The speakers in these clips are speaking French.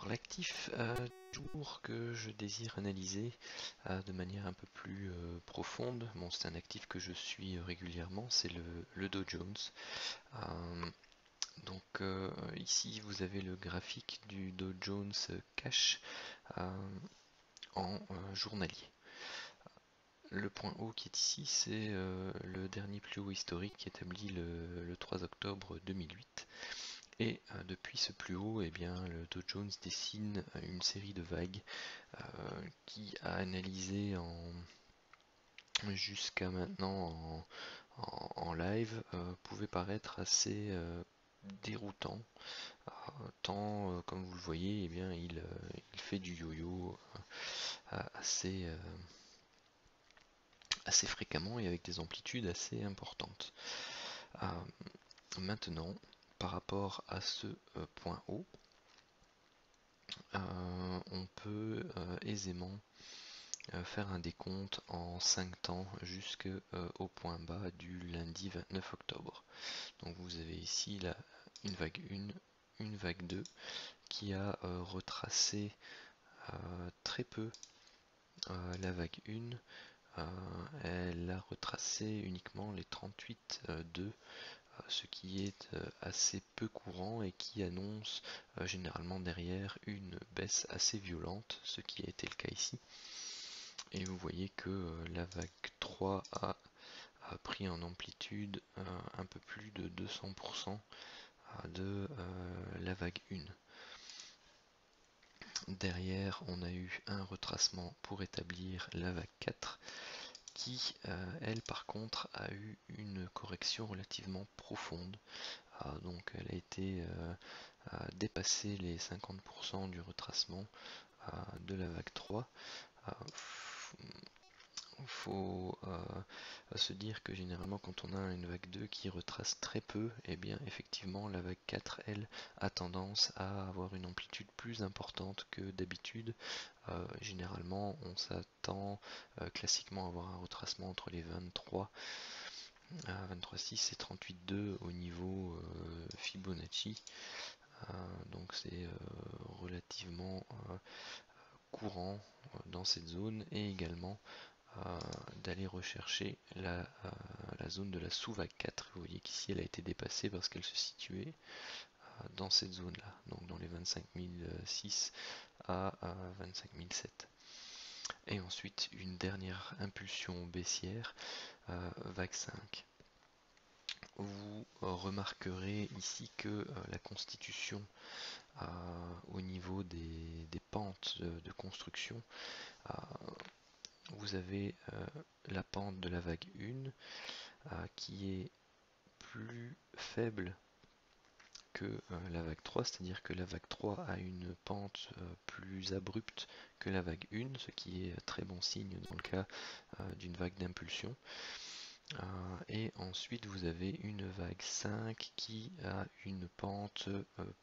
Alors l'actif du jour que je désire analyser de manière un peu plus profonde, bon, c'est un actif que je suis régulièrement, c'est le Dow Jones. Ici vous avez le graphique du Dow Jones Cash en journalier. Le point haut qui est ici, c'est le dernier plus haut historique établi le 3 octobre 2008. Et depuis ce plus haut, eh bien, le Dow Jones dessine une série de vagues qui, à analyser jusqu'à maintenant en live, pouvait paraître assez déroutant. Tant, comme vous le voyez, eh bien, il fait du yo-yo assez fréquemment et avec des amplitudes assez importantes. Maintenant, par rapport à ce point haut, on peut aisément faire un décompte en 5 temps jusqu'au point bas du lundi 29 octobre. Donc vous avez ici une vague 1, une vague 2 qui a retracé très peu la vague 1. Elle a retracé uniquement les 38,2, ce qui est assez peu courant et qui annonce généralement derrière une baisse assez violente, ce qui a été le cas ici. Et vous voyez que la vague 3 a pris en amplitude un peu plus de 200% de la vague 1. Derrière, on a eu un retracement pour établir la vague 4 qui, elle, par contre, a eu une correction relativement profonde. Donc elle a été dépassé les 50% du retracement de la vague 3. Il faut se dire que généralement quand on a une vague 2 qui retrace très peu, et bien effectivement la vague 4 elle a tendance à avoir une amplitude plus importante que d'habitude. Généralement on s'attend classiquement à avoir un retracement entre les 23,6 et 38,2 au niveau Fibonacci. Donc c'est relativement courant dans cette zone, et également d'aller rechercher la zone de la sous-vague 4. Vous voyez qu'ici elle a été dépassée parce qu'elle se situait dans cette zone là, donc dans les 25 006 à 25 007. Et ensuite une dernière impulsion baissière, vague 5. Vous remarquerez ici que la constitution au niveau des pentes de construction, vous avez la pente de la vague 1 qui est plus faible que la vague 3, c'est-à-dire que la vague 3 a une pente plus abrupte que la vague 1, ce qui est très bon signe dans le cas d'une vague d'impulsion. Et ensuite vous avez une vague 5 qui a une pente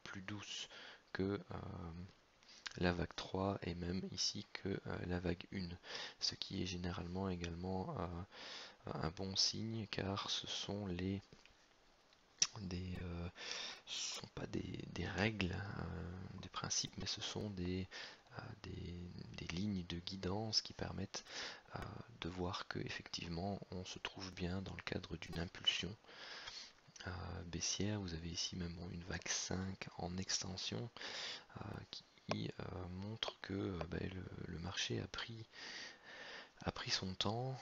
plus douce que la vague 3 et même ici que la vague 1, ce qui est généralement également un bon signe, car ce sont ce sont pas des règles, des principes, mais ce sont des lignes de guidance qui permettent de voir que effectivement on se trouve bien dans le cadre d'une impulsion baissière. Vous avez ici même une vague 5 en extension qui montre que le marché a pris son temps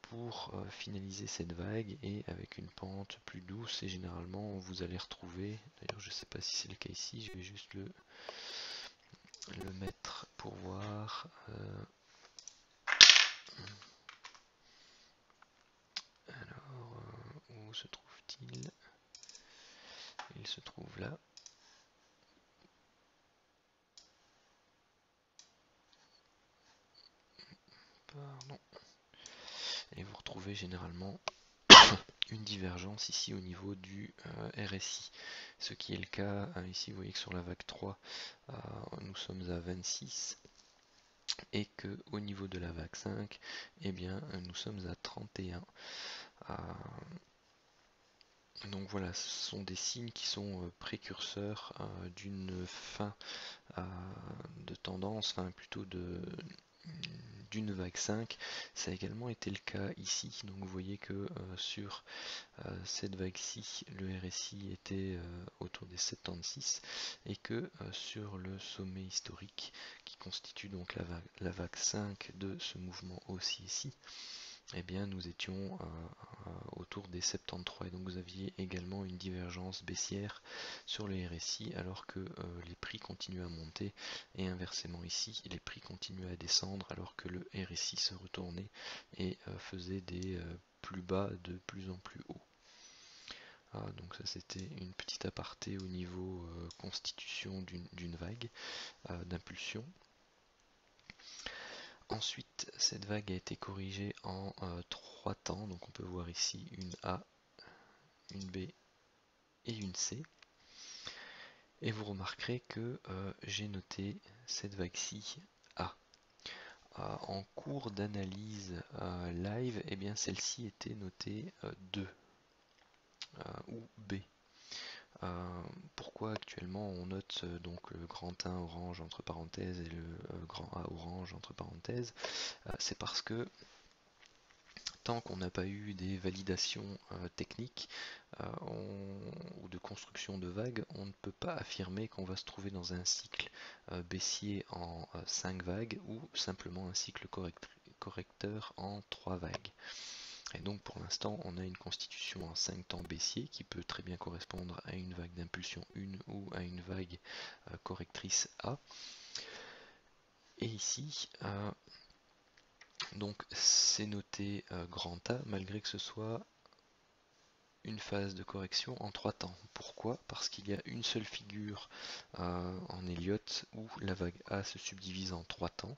pour finaliser cette vague, et avec une pente plus douce, et généralement vous allez retrouver, d'ailleurs je ne sais pas si c'est le cas ici, je vais juste le mettre pour voir. Alors, où se trouve-t-il? Il se trouve là. Pardon. Et vous retrouvez généralement une divergence ici au niveau du RSI, ce qui est le cas ici. Vous voyez que sur la vague 3 nous sommes à 26, et que au niveau de la vague 5 eh bien nous sommes à 31. Donc voilà, ce sont des signes qui sont précurseurs d'une fin de tendance, enfin plutôt d'une vague 5. Ça a également été le cas ici. Donc vous voyez que sur cette vague-ci, le RSI était autour des 76 et que sur le sommet historique qui constitue donc la vague 5 de ce mouvement haussier ici, eh bien nous étions autour des 73 et donc vous aviez également une divergence baissière sur le RSI alors que les prix continuaient à monter et inversement ici les prix continuaient à descendre alors que le RSI se retournait et faisait des plus bas de plus en plus haut. Donc ça c'était une petite aparté au niveau constitution d'une vague d'impulsion. Ensuite, cette vague a été corrigée en 3 temps, donc on peut voir ici une A, une B et une C. Et vous remarquerez que j'ai noté cette vague-ci A. En cours d'analyse live, eh bien celle-ci était notée 2 ou B. Pourquoi actuellement on note donc le grand 1 orange entre parenthèses et le grand A orange entre parenthèses? C'est parce que tant qu'on n'a pas eu des validations techniques ou de construction de vagues, on ne peut pas affirmer qu'on va se trouver dans un cycle baissier en 5 vagues ou simplement un cycle correcteur en 3 vagues. Et donc pour l'instant on a une constitution en 5 temps baissier qui peut très bien correspondre à une vague d'impulsion 1 ou à une vague correctrice A. Et ici, donc c'est noté grand A malgré que ce soit une phase de correction en 3 temps. Pourquoi? Parce qu'il y a une seule figure en Elliott où la vague A se subdivise en 3 temps.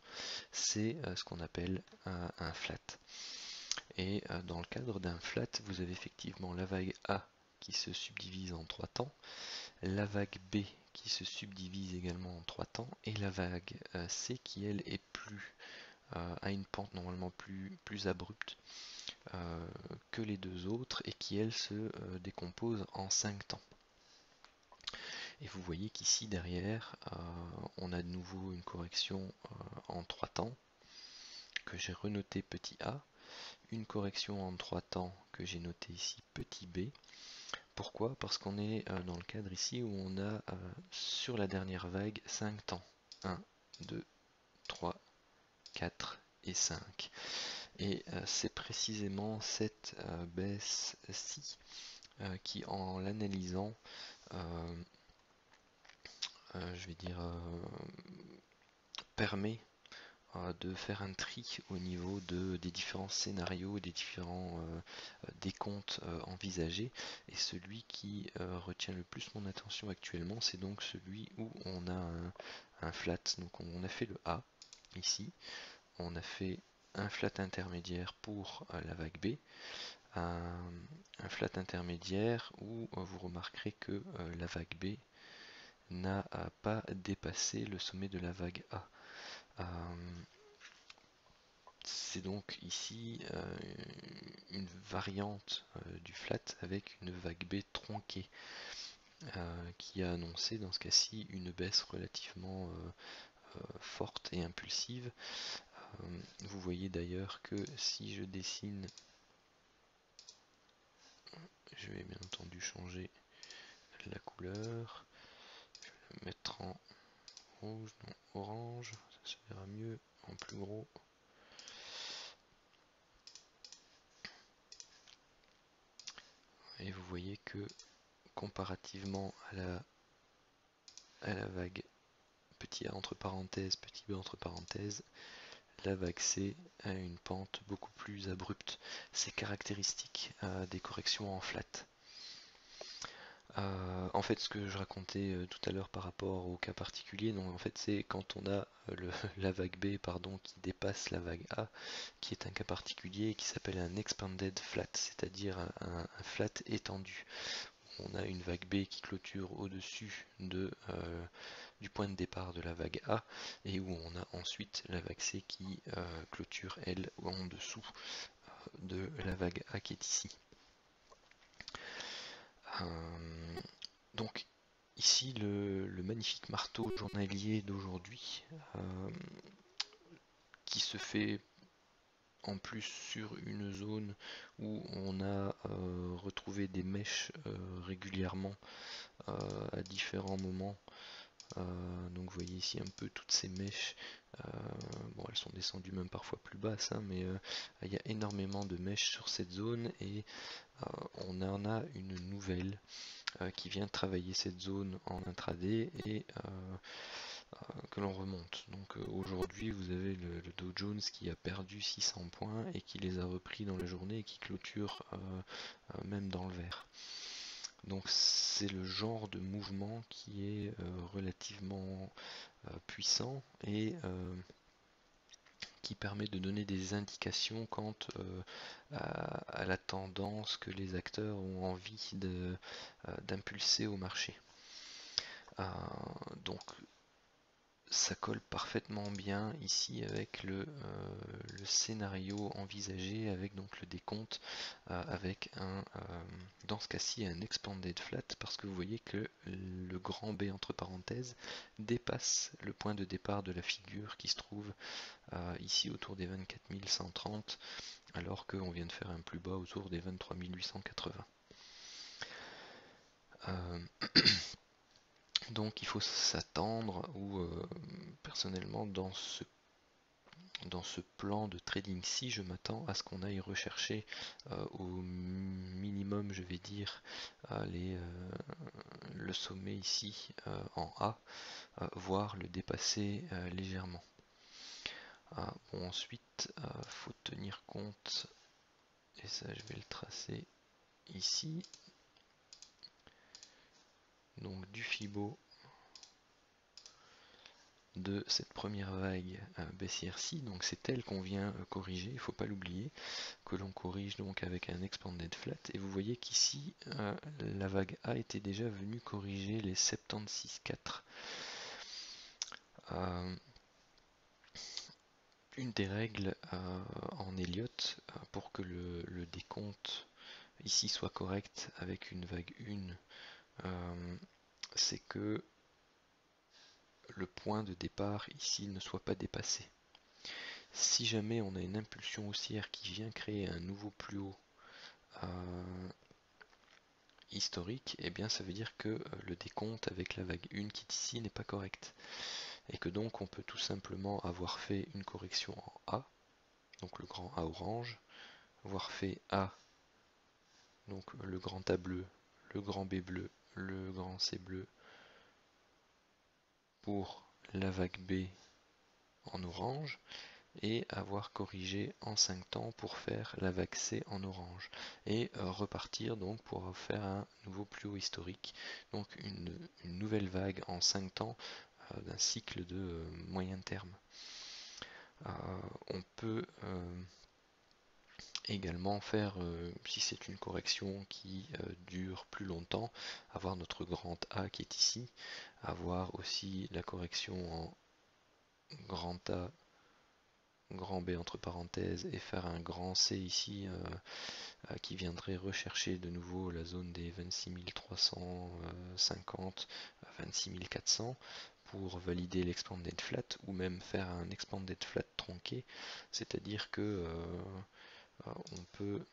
C'est ce qu'on appelle un flat. Et dans le cadre d'un flat, vous avez effectivement la vague A qui se subdivise en 3 temps, la vague B qui se subdivise également en 3 temps, et la vague C qui elle est a une pente normalement plus abrupte que les deux autres et qui elle se décompose en 5 temps. Et vous voyez qu'ici derrière on a de nouveau une correction en 3 temps que j'ai renoté petit a, une correction en 3 temps que j'ai noté ici petit b. Pourquoi? Parce qu'on est dans le cadre ici où on a sur la dernière vague 5 temps. 1, 2, 3, 4 et 5. Et c'est précisément cette baisse-ci qui, en l'analysant, je vais dire, permet de faire un tri au niveau des différents scénarios, des différents décomptes envisagés. Et celui qui retient le plus mon attention actuellement, c'est donc celui où on a un flat. Donc on a fait le A ici, on a fait un flat intermédiaire pour la vague B, un flat intermédiaire où vous remarquerez que la vague B n'a pas dépassé le sommet de la vague A. C'est donc ici une variante du flat avec une vague B tronquée qui a annoncé dans ce cas-ci une baisse relativement forte et impulsive. Vous voyez d'ailleurs que si je dessine, je vais bien entendu changer la couleur, je vais la mettre en rouge, non orange, ça se verra mieux en plus gros. Et vous voyez que comparativement à la vague petit a entre parenthèses, petit b entre parenthèses, la vague C a une pente beaucoup plus abrupte. C'est caractéristique des corrections en flat. En fait, ce que je racontais tout à l'heure par rapport au cas particulier, donc en fait c'est quand on a la vague B pardon, qui dépasse la vague A, qui est un cas particulier qui s'appelle un expanded flat, c'est-à-dire un flat étendu. On a une vague B qui clôture au-dessus du point de départ de la vague A et où on a ensuite la vague C qui clôture elle en dessous de la vague A qui est ici. Donc ici le magnifique marteau journalier d'aujourd'hui qui se fait en plus sur une zone où on a retrouvé des mèches régulièrement à différents moments. Donc vous voyez ici un peu toutes ces mèches, bon elles sont descendues même parfois plus basses, hein, mais il y a énormément de mèches sur cette zone et on en a une nouvelle qui vient travailler cette zone en intraday et que l'on remonte. Donc aujourd'hui vous avez le Dow Jones qui a perdu 600 points et qui les a repris dans la journée et qui clôture même dans le vert. Donc c'est le genre de mouvement qui est relativement puissant et qui permet de donner des indications quant à la tendance que les acteurs ont envie d'impulser au marché. Donc ça colle parfaitement bien ici avec le scénario envisagé, avec donc le décompte avec dans ce cas-ci un expanded flat, parce que vous voyez que le grand B entre parenthèses dépasse le point de départ de la figure qui se trouve ici autour des 24 130, alors qu'on vient de faire un plus bas autour des 23 880. Donc il faut s'attendre, ou personnellement dans ce plan de trading-ci, je m'attends à ce qu'on aille rechercher au minimum, je vais dire, le sommet ici en A, voire le dépasser légèrement. Bon, ensuite, faut tenir compte, et ça je vais le tracer ici, donc du Fibo de cette première vague baissière-ci, donc c'est elle qu'on vient corriger, il ne faut pas l'oublier, que l'on corrige donc avec un expanded flat, et vous voyez qu'ici la vague A était déjà venue corriger les 76,4. Une des règles en Elliott pour que le décompte ici soit correct avec une vague 1, c'est que le point de départ ici ne soit pas dépassé. Si jamais on a une impulsion haussière qui vient créer un nouveau plus haut historique, et bien ça veut dire que le décompte avec la vague 1 qui est ici n'est pas correct. Et que donc on peut tout simplement avoir fait une correction en A, donc le grand A orange, avoir fait A, donc le grand A bleu, le grand B bleu, le grand C bleu, pour la vague B en orange, et avoir corrigé en 5 temps pour faire la vague C en orange, et repartir donc pour faire un nouveau plus haut historique, donc une nouvelle vague en 5 temps d'un cycle de moyen terme. On peut également faire, si c'est une correction qui dure plus longtemps, avoir notre grand A qui est ici, avoir aussi la correction en grand A, grand B entre parenthèses, et faire un grand C ici qui viendrait rechercher de nouveau la zone des 26 350, 26 400 pour valider l'expanded flat, ou même faire un expanded flat tronqué, c'est-à-dire que on peut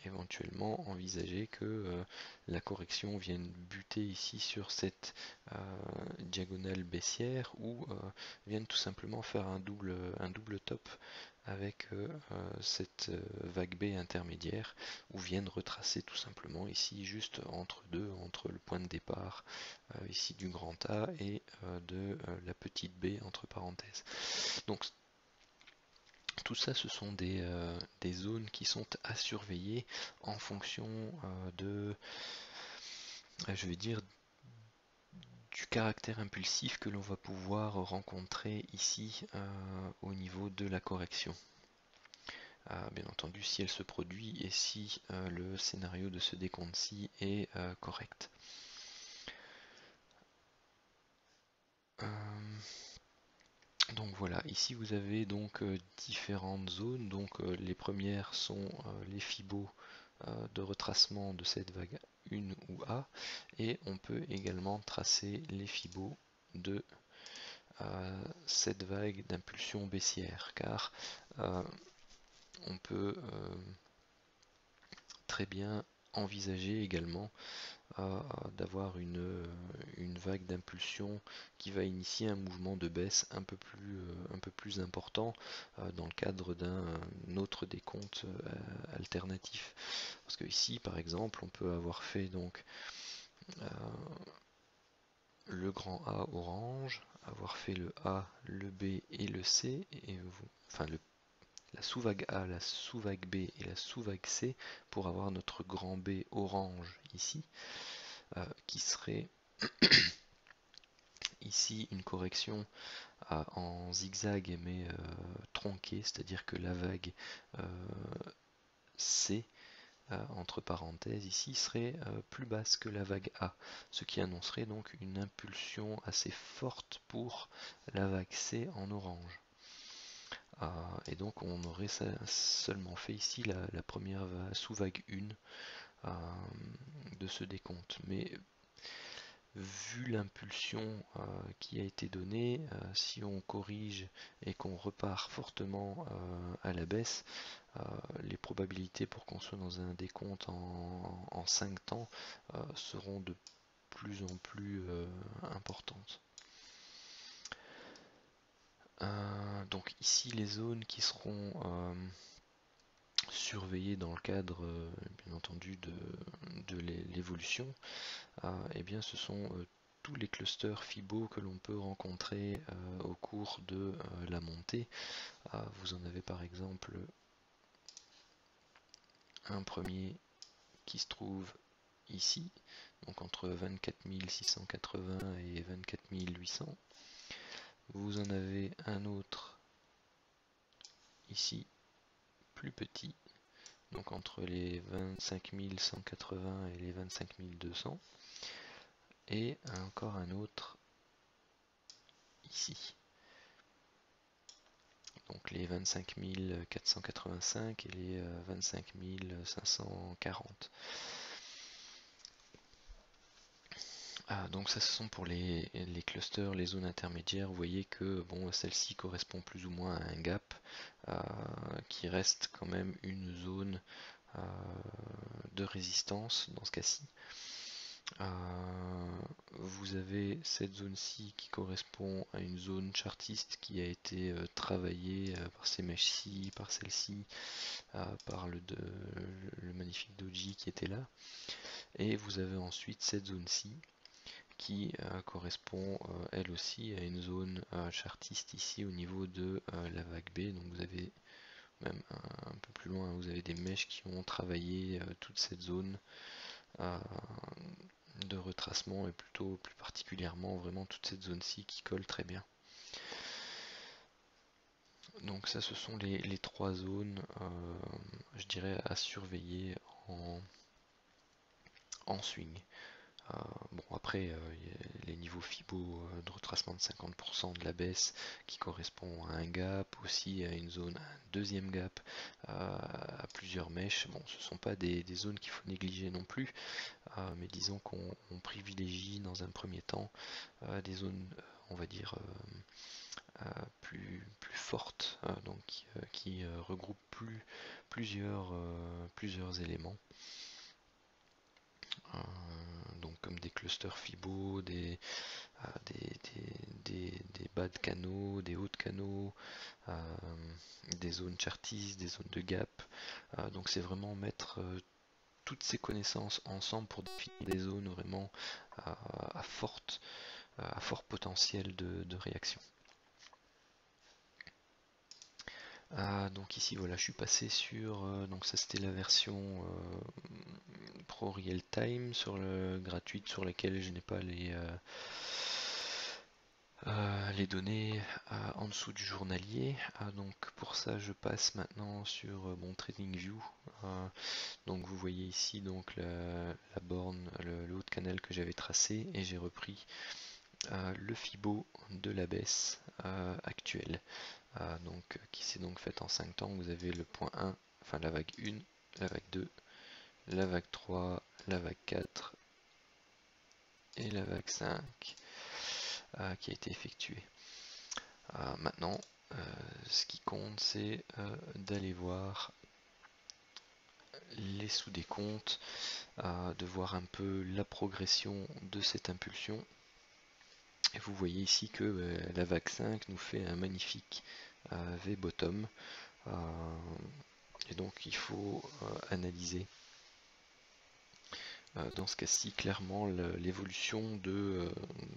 éventuellement envisager que la correction vienne buter ici sur cette diagonale baissière, ou vienne tout simplement faire un double top avec cette vague B intermédiaire, ou vienne retracer tout simplement ici juste entre deux, entre le point de départ ici du grand A et de la petite B entre parenthèses. Donc tout ça, ce sont des zones qui sont à surveiller en fonction je vais dire, du caractère impulsif que l'on va pouvoir rencontrer ici au niveau de la correction. Bien entendu, si elle se produit et si le scénario de ce décompte-ci est correct. Donc voilà, ici vous avez donc différentes zones. Donc les premières sont les Fibo de retracement de cette vague 1 ou A, et on peut également tracer les fibos de cette vague d'impulsion baissière, car on peut très bien envisager également d'avoir une vague d'impulsion qui va initier un mouvement de baisse un peu plus important dans le cadre d'un autre décompte alternatif. Parce que ici, par exemple, on peut avoir fait donc le grand A orange, avoir fait le A, le B et le C, et enfin la sous-vague A, la sous-vague B et la sous-vague C pour avoir notre grand B orange ici, qui serait ici une correction en zigzag mais tronquée, c'est-à-dire que la vague C, entre parenthèses ici, serait plus basse que la vague A, ce qui annoncerait donc une impulsion assez forte pour la vague C en orange. Et donc on aurait seulement fait ici la première sous-vague 1 de ce décompte. Mais vu l'impulsion qui a été donnée, si on corrige et qu'on repart fortement à la baisse, les probabilités pour qu'on soit dans un décompte en 5 temps seront de plus en plus importantes. Donc ici les zones qui seront surveillées dans le cadre bien entendu de l'évolution, eh bien ce sont tous les clusters Fibo que l'on peut rencontrer au cours de la montée. Vous en avez par exemple un premier qui se trouve ici, donc entre 24 680 et 24 800. Vous en avez un autre ici, plus petit, donc entre les 25 180 et les 25 200. Et encore un autre ici. Donc les 25 485 et les 25 540. Donc ça ce sont pour les clusters, les zones intermédiaires. Vous voyez que bon, celle-ci correspond plus ou moins à un gap qui reste quand même une zone de résistance dans ce cas-ci. Vous avez cette zone-ci qui correspond à une zone chartiste qui a été travaillée par ces mèches-ci, par celle-ci, par le magnifique doji qui était là. Et vous avez ensuite cette zone-ci qui correspond elle aussi à une zone chartiste ici au niveau de la vague B. Donc vous avez même un peu plus loin, vous avez des mèches qui ont travaillé toute cette zone de retracement et plutôt plus particulièrement vraiment toute cette zone-ci qui colle très bien. Donc ça ce sont les trois zones je dirais à surveiller en swing. Bon après les niveaux Fibo de retracement de 50% de la baisse qui correspond à un gap, aussi à une zone, un deuxième gap à plusieurs mèches. Bon ce ne sont pas des zones qu'il faut négliger non plus, mais disons qu'on privilégie dans un premier temps des zones on va dire plus fortes, donc qui regroupent plusieurs éléments. Donc comme des clusters Fibo, des bas de canaux, des hauts de canaux, des zones chartistes, des zones de gap. Donc c'est vraiment mettre toutes ces connaissances ensemble pour définir des zones vraiment à fort potentiel de réaction. Donc ici voilà, je suis passé sur, donc ça c'était la version Pro Real Time sur le gratuite sur laquelle je n'ai pas les données en dessous du journalier. Donc pour ça je passe maintenant sur mon TradingView. Donc vous voyez ici donc la borne, le haut de canal que j'avais tracé, et j'ai repris le Fibo de la baisse actuelle. Donc qui s'est donc faite en 5 temps. Vous avez le point 1, enfin la vague 1, la vague 2, la vague 3, la vague 4 et la vague 5 qui a été effectuée. Maintenant, ce qui compte, c'est d'aller voir les sous-décomptes, de voir un peu la progression de cette impulsion. Et vous voyez ici que la vague 5 nous fait un magnifique V-bottom. Et donc il faut analyser dans ce cas-ci clairement l'évolution de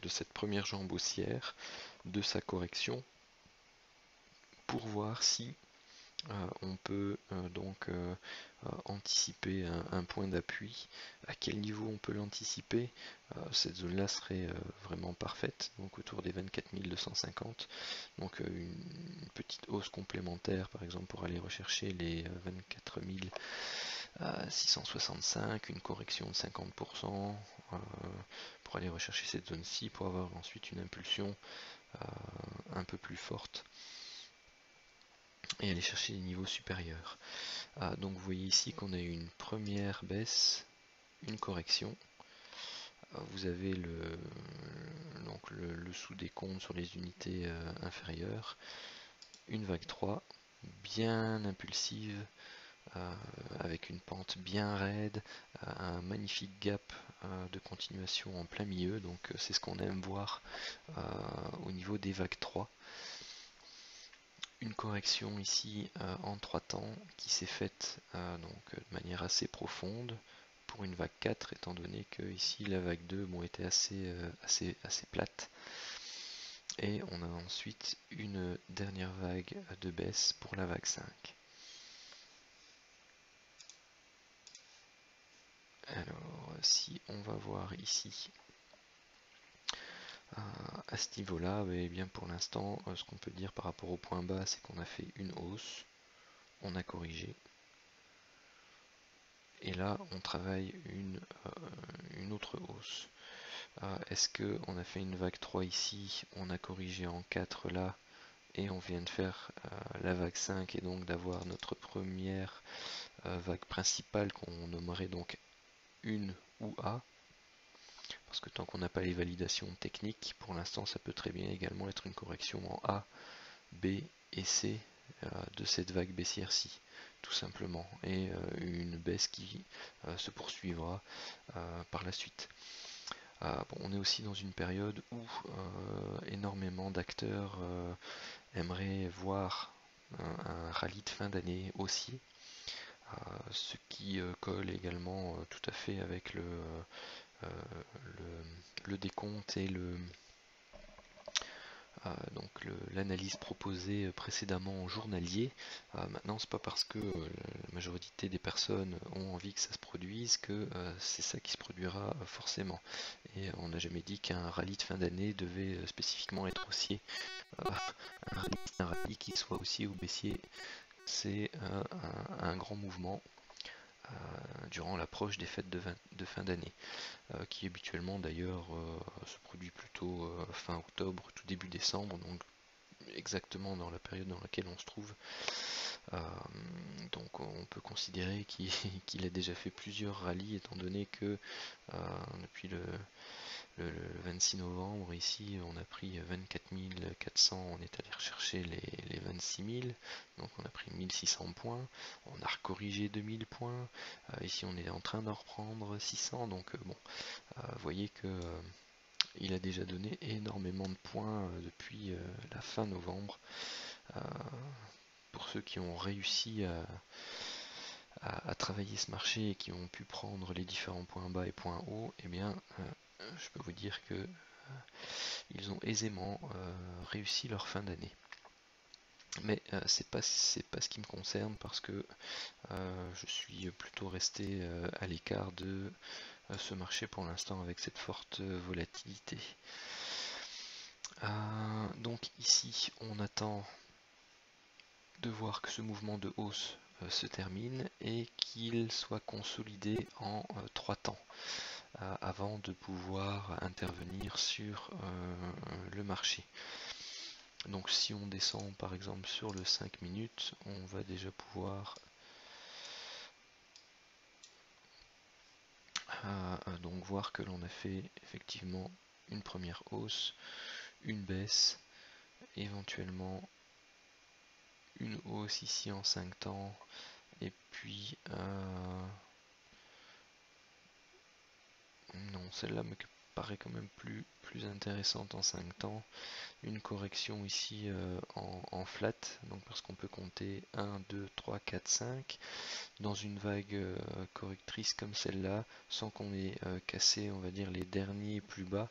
cette première jambe haussière, de sa correction, pour voir si on peut donc anticiper un point d'appui. À quel niveau on peut l'anticiper? Cette zone là serait vraiment parfaite, donc autour des 24 250, donc une petite hausse complémentaire par exemple pour aller rechercher les 24 665, une correction de 50% pour aller rechercher cette zone-ci, pour avoir ensuite une impulsion un peu plus forte et aller chercher les niveaux supérieurs. Donc vous voyez ici qu'on a eu une première baisse, une correction. Vous avez le sous-décompte sur les unités inférieures, une vague 3 bien impulsive, avec une pente bien raide, un magnifique gap de continuation en plein milieu, donc c'est ce qu'on aime voir au niveau des vagues 3. Une correction ici en 3 temps qui s'est faite de manière assez profonde pour une vague 4, étant donné que ici la vague 2 était assez plate. Et on a ensuite une dernière vague de baisse pour la vague 5. Alors si on va voir ici à ce niveau-là, bien pour l'instant, ce qu'on peut dire par rapport au point bas, c'est qu'on a fait une hausse, on a corrigé, et là on travaille une autre hausse. Est-ce qu'on a fait une vague 3 ici, on a corrigé en 4 là, et on vient de faire la vague 5 et donc d'avoir notre première vague principale qu'on nommerait donc une ou A, parce que tant qu'on n'a pas les validations techniques, pour l'instant ça peut très bien également être une correction en A, B et C de cette vague baissière-ci, tout simplement, et une baisse qui se poursuivra par la suite. On est aussi dans une période où énormément d'acteurs aimeraient voir un rallye de fin d'année haussier, ce qui colle également tout à fait avec le décompte et l'analyse proposée précédemment au journalier. Maintenant, c'est pas parce que la majorité des personnes ont envie que ça se produise que c'est ça qui se produira forcément. Et on n'a jamais dit qu'un rallye de fin d'année devait spécifiquement être haussier. Un rallye qui soit haussier ou baissier, c'est un grand mouvement durant l'approche des fêtes de fin d'année, qui habituellement d'ailleurs se produit plutôt fin octobre, tout début décembre, donc exactement dans la période dans laquelle on se trouve. Donc on peut considérer qu'il a déjà fait plusieurs rallyes, étant donné que depuis le 26 novembre, ici on a pris 24 400, on est allé rechercher les 26 000, donc on a pris 1600 points, on a recorrigé 2000 points, ici on est en train d'en reprendre 600, donc vous voyez que il a déjà donné énormément de points depuis la fin novembre. Pour ceux qui ont réussi à travailler ce marché et qui ont pu prendre les différents points bas et points hauts, eh bien je peux vous dire que ils ont aisément réussi leur fin d'année. Mais c'est pas ce qui me concerne, parce que je suis plutôt resté à l'écart de ce marché pour l'instant avec cette forte volatilité. Donc ici on attend de voir que ce mouvement de hausse se termine et qu'il soit consolidé en 3 temps avant de pouvoir intervenir sur le marché. Donc si on descend par exemple sur le 5 minutes, on va déjà pouvoir donc voir que l'on a fait effectivement une première hausse, une baisse, éventuellement une hausse ici en 5 temps, et puis non, celle-là me paraît quand même plus intéressante en 5 temps. Une correction ici en flat, donc parce qu'on peut compter 1, 2, 3, 4, 5 dans une vague correctrice comme celle-là, sans qu'on ait cassé, on va dire, les derniers plus bas.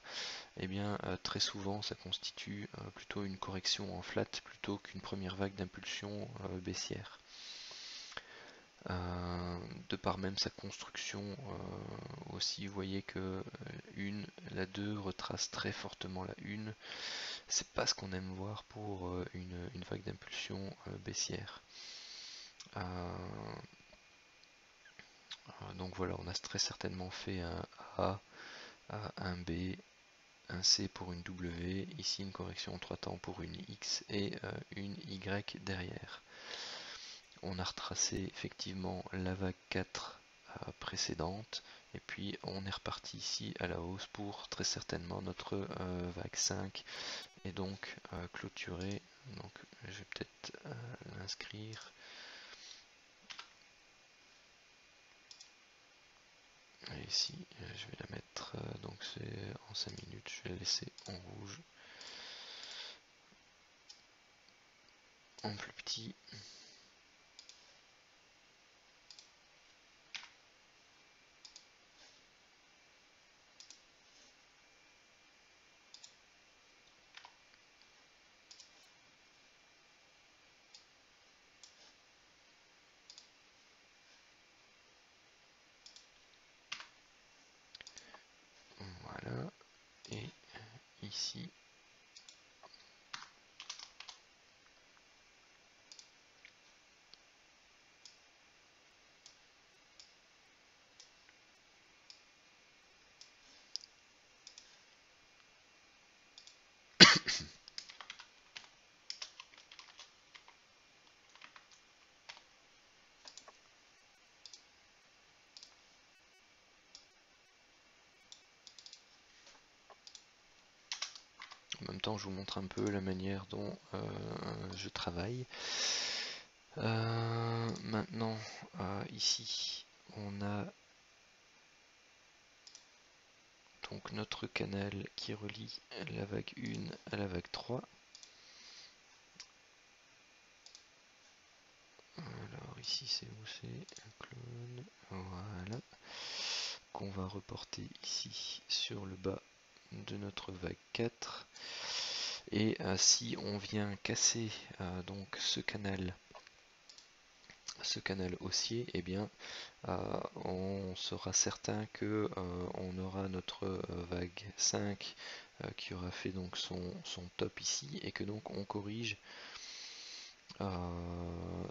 Et bien très souvent ça constitue plutôt une correction en flat plutôt qu'une première vague d'impulsion baissière. De par même sa construction aussi, vous voyez que la 2 retrace très fortement la 1. C'est pas ce qu'on aime voir pour une vague d'impulsion baissière. Donc voilà, on a très certainement fait un A, un B, un C pour une W, ici une correction en 3 temps pour une X et une Y derrière. On a retracé effectivement la vague 4 précédente, et puis on est reparti ici à la hausse pour très certainement notre vague 5, et donc clôturer. Donc je vais peut-être l'inscrire. Et ici je vais la mettre, donc c'est en 5 minutes, je vais la laisser en rouge, en plus petit. Voilà, et ici en même temps, je vous montre un peu la manière dont je travaille. Maintenant, ici, on a donc notre canal qui relie la vague 1 à la vague 3. Alors ici, c'est où c'est un clone. Voilà. Qu'on va reporter ici sur le bas de notre vague 4. Et si on vient casser donc ce canal haussier, eh bien on sera certain que on aura notre vague 5 qui aura fait donc son top ici, et que donc on corrige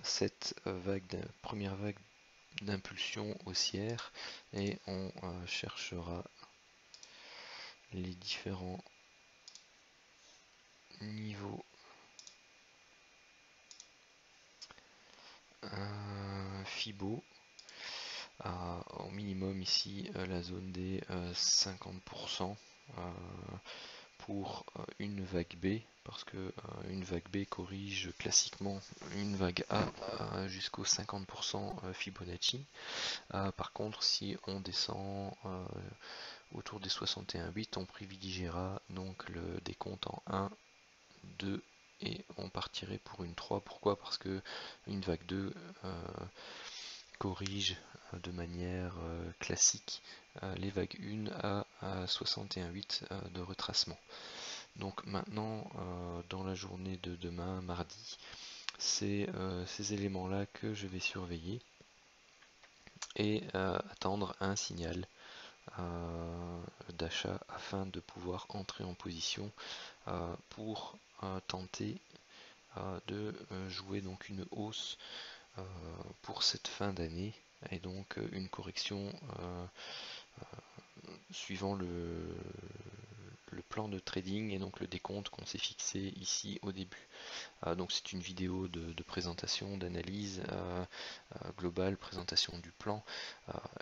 cette première vague d'impulsion haussière, et on cherchera les différents niveaux Fibo, au minimum ici la zone des 50% pour une vague B, parce que une vague B corrige classiquement une vague A jusqu'au 50% Fibonacci. Par contre, si on descend autour des 61,8, on privilégiera donc le décompte en 1, 2, et on partirait pour une 3. Pourquoi? Parce que une vague 2 corrige de manière classique les vagues 1 à 61,8 de retracement. Donc maintenant, dans la journée de demain, mardi, c'est ces éléments-là que je vais surveiller et attendre un signal d'achat afin de pouvoir entrer en position pour tenter de jouer donc une hausse pour cette fin d'année, et donc une correction suivant le plan de trading et donc le décompte qu'on s'est fixé ici au début. Donc c'est une vidéo de présentation, d'analyse globale, présentation du plan.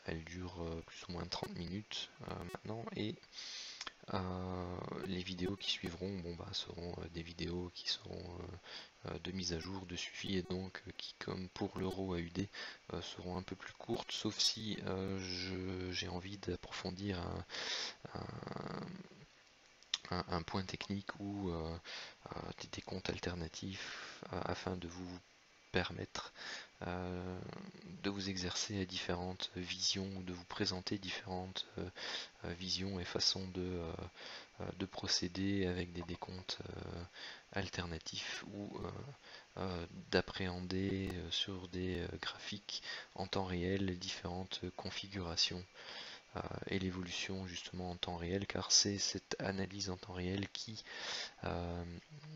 Elle dure plus ou moins 30 minutes maintenant, et les vidéos qui suivront seront des vidéos qui seront de mise à jour, de suivi, et donc qui, comme pour l'euro AUD, seront un peu plus courtes, sauf si j'ai envie d'approfondir un point technique ou des comptes alternatifs afin de vous permettre de vous exercer à différentes visions, de vous présenter différentes visions et façons de procéder avec des décomptes alternatifs, ou d'appréhender sur des graphiques en temps réel les différentes configurations et l'évolution justement en temps réel, car c'est cette analyse en temps réel qui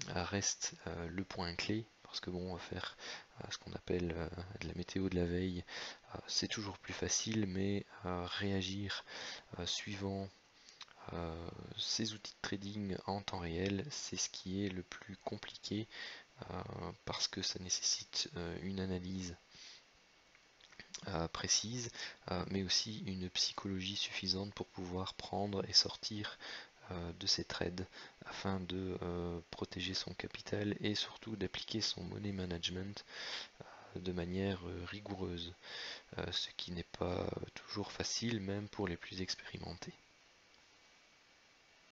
reste le point clé, parce que bon, faire ce qu'on appelle de la météo de la veille, c'est toujours plus facile, mais réagir suivant ces outils de trading en temps réel, c'est ce qui est le plus compliqué, parce que ça nécessite une analyse précise, mais aussi une psychologie suffisante pour pouvoir prendre et sortir de ces trades afin de protéger son capital et surtout d'appliquer son money management de manière rigoureuse, ce qui n'est pas toujours facile même pour les plus expérimentés.